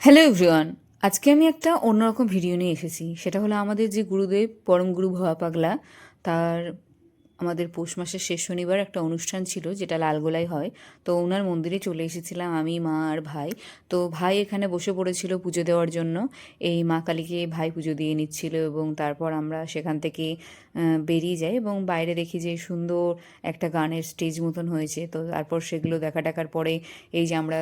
Hello everyone. আজকে আমি একটা অন্যরকম ভিডিও নিয়ে এসেছি। সেটা হলো আমাদের যে গুরুদেব পরম গুরু ভবা পাগলা, তার আমাদের পৌষ মাসের শেষ শনিবার একটা অনুষ্ঠান ছিল যেটা লালগোলায় হয়। তো ওনার মন্দিরে চলে এসেছিলাম আমি, মা আর ভাই। তো ভাই এখানে বসে পড়েছিল পুজো দেওয়ার জন্য। এই মা কালীকে ভাই পুজো দিয়ে নিচ্ছিল এবং তারপর আমরা সেখান থেকে বেরিয়ে যাই এবং বাইরে দেখি যে সুন্দর একটা গানের স্টেজ মতন হয়েছে। তো তারপর সেগুলো দেখার পরে এই যে আমরা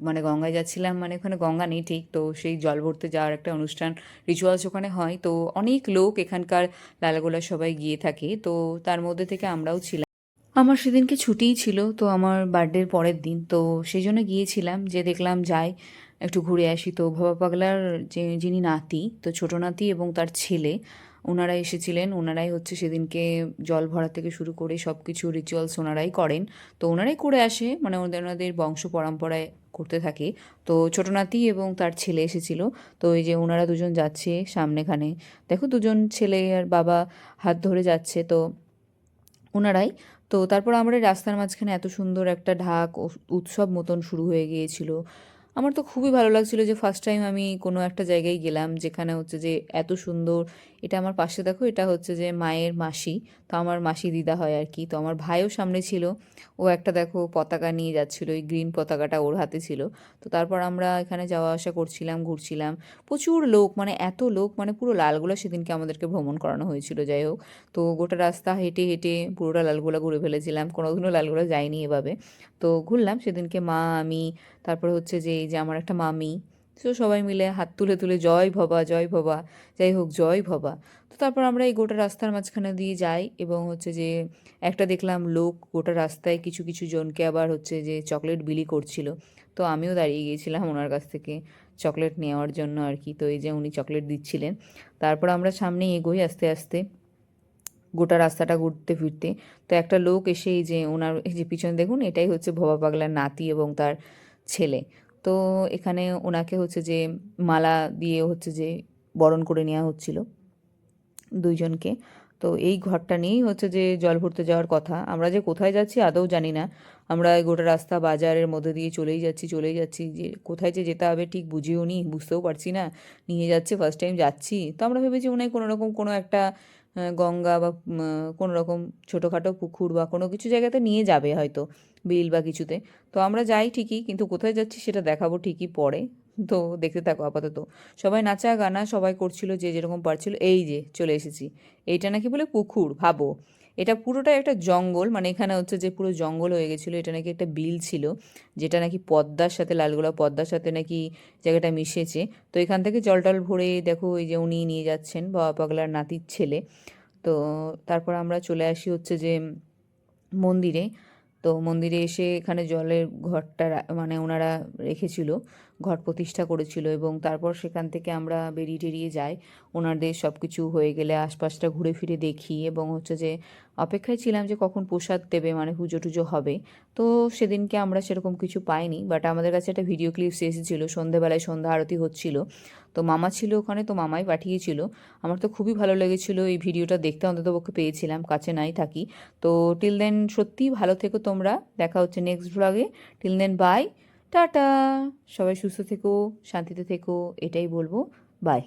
মানে গঙ্গায় যাচ্ছিলাম, মানে ওখানে গঙ্গা নেই ঠিক, তো সেই জল ভরতে যাওয়ার একটা অনুষ্ঠান রিচুয়ালস ওখানে হয়। তো অনেক লোক এখানকার লালাগোলা সবাই গিয়ে থাকে, তো তার মধ্যে থেকে আমরাও ছিলাম। আমার সেদিনকে ছুটিই ছিল, তো আমার বার্থডের পরের দিন, তো সেই জন্য গিয়েছিলাম যে দেখলাম যাই একটু ঘুরে আসি। তো ভবা পাগলার যে যিনি নাতি, তো ছোটো নাতি এবং তার ছেলে, ওনারা এসেছিলেন। ওনারাই হচ্ছে সেদিনকে জল ভরা থেকে শুরু করে সব কিছু রিচুয়ালস ওনারাই করেন। তো ওনারাই করে আসে, মানে ওনাদের বংশ পরম্পরায় করতে থাকে। তো ছোটো নাতি এবং তার ছেলে এসেছিল। তো এই যে ওনারা দুজন যাচ্ছে সামনেখানে, দেখো দুজন ছেলে আর বাবা হাত ধরে যাচ্ছে, তো ওনারাই। তো তারপর আমরা রাস্তার মাঝখানে এত সুন্দর একটা ঢাক উৎসব মতন শুরু হয়ে গিয়েছিল। আমার তো খুবই ভালো লাগছিল যে ফার্স্ট টাইম আমি কোনো একটা জায়গায় গেলাম যেখানে হচ্ছে যে এত সুন্দর। এটা আমার পাশে দেখো, এটা হচ্ছে যে মায়ের মাসি, তো আমার মাসি দিদা হয় আর কি। তো আমার ভাইও সামনে ছিল, ও একটা দেখো পতাকা নিয়ে যাচ্ছিল, ওই গ্রিন পতাকাটা ওর হাতে ছিল। তো তারপর আমরা এখানে যাওয়া আসা করছিলাম, ঘুরছিলাম। প্রচুর লোক, মানে এত লোক, মানে পুরো লালগোলা সেদিনকে আমাদেরকে ভ্রমণ করানো হয়েছিল। যাই হোক, তো গোটা রাস্তা হেঁটে হেঁটে পুরোটা লালগোলা ঘুরে ফেলেছিলাম, কোনোদিনও লালগোলা যাইনি এভাবে। তো ঘুরলাম সেদিনকে মা, আমি, তারপরে হচ্ছে যে এই যে আমার একটা মামি, তো সবাই মিলে হাত তুলে তুলে জয় ভবা জয় ভবা, যাই হোক জয় ভবা। তো তারপর আমরা এই গোটা রাস্তার মাঝখানে দিয়ে যাই এবং হচ্ছে যে একটা দেখলাম লোক গোটা রাস্তায় কিছু কিছু জনকে আবার হচ্ছে যে চকলেট বিলি করছিল। তো আমিও দাঁড়িয়ে গিয়েছিলাম ওনার কাছ থেকে চকলেট নেওয়ার জন্য আর কি। তো এই যে উনি চকলেট দিচ্ছিলেন। তারপর আমরা সামনে এগোই আস্তে আস্তে গোটা রাস্তাটা ঘুরতে ফিরতে। তো একটা লোক এসে এই যে ওনার এই যে পিছনে দেখুন, এটাই হচ্ছে ভবা পাগলার নাতি এবং তার ছেলে। তো এখানে ওনাকে হচ্ছে যে মালা দিয়ে হচ্ছে যে বরণ করে নেওয়া হচ্ছিল দুইজনকে। তো এই ঘরটা নিয়েই হচ্ছে যে জল ভরতে যাওয়ার কথা। আমরা যে কোথায় যাচ্ছি আদৌ জানি না। আমরা এই গোটা রাস্তা বাজারের মধ্যে দিয়ে চলেই যাচ্ছি, যে কোথায় যে যেতে হবে ঠিক বুঝিও নি, বুঝতেও পারছি না। নিয়ে যাচ্ছে, ফার্স্ট টাইম যাচ্ছি, তো আমরা ভেবেছি মনে হয় কোনো রকম কোনো একটা গঙ্গা বা কোনো রকম ছোটোখাটো পুকুর বা কোনো কিছু জায়গাতে নিয়ে যাবে হয়তো, বিল বা কিছুতে। তো আমরা যাই ঠিকই, কিন্তু কোথায় যাচ্ছি সেটা দেখাবো ঠিকই পরে। তো দেখতে থাকো আপাতত। সবাই নাচা গানা সবাই করছিল, যে যেরকম পারছিল। এই যে চলে এসেছি, এইটা নাকি বলে পুকুর, ভাবো। এটা পুরোটাই একটা জঙ্গল, মানে এখানে হচ্ছে যে পুরো জঙ্গল হয়ে গেছিলো। এটা নাকি একটা বিল ছিল, যেটা নাকি পদ্মার সাথে, লালগোলা পদ্মার সাথে নাকি জায়গাটা মিশেছে। তো এখান থেকে জল টল ভরে দেখো এই যে উনি নিয়ে যাচ্ছেন, বাবা পাগলার নাতির ছেলে। তো তারপর আমরা চলে আসি হচ্ছে যে মন্দিরে। তো মন্দিরে এসে এখানে জলের ঘরটা মানে ওনারা রেখেছিল, ঘট প্রতিষ্ঠা করেছিল, এবং তারপর সেখান থেকে আমরা বেরিয়ে টেরিয়ে যাই। ওনাদের সব কিছু হয়ে গেলে আশপাশটা ঘুরে ফিরে দেখি এবং হচ্ছে যে অপেক্ষায় ছিলাম যে কখন প্রসাদ দেবে, মানে পুজো টুজো হবে। তো সেদিনকে আমরা সেরকম কিছু পাইনি, বাট আমাদের কাছে একটা ভিডিও ক্লিপস এসেছিলো, সন্ধেবেলায় সন্ধ্যা আরতি হচ্ছিল। তো মামা ছিল ওখানে, তো মামাই পাঠিয়েছিল। আমার তো খুবই ভালো লেগেছিলো এই ভিডিওটা দেখতে, অন্ততপক্ষে পেয়েছিলাম, কাছে নাই থাকি। তো টিল দেন সত্যিই ভালো থেকো তোমরা, দেখা হচ্ছে নেক্সট ভ্লগে। Till then bye, tata. সবাই সুস্থ থেকো, শান্তিতে থেকো, এটাই বলবো। বাই।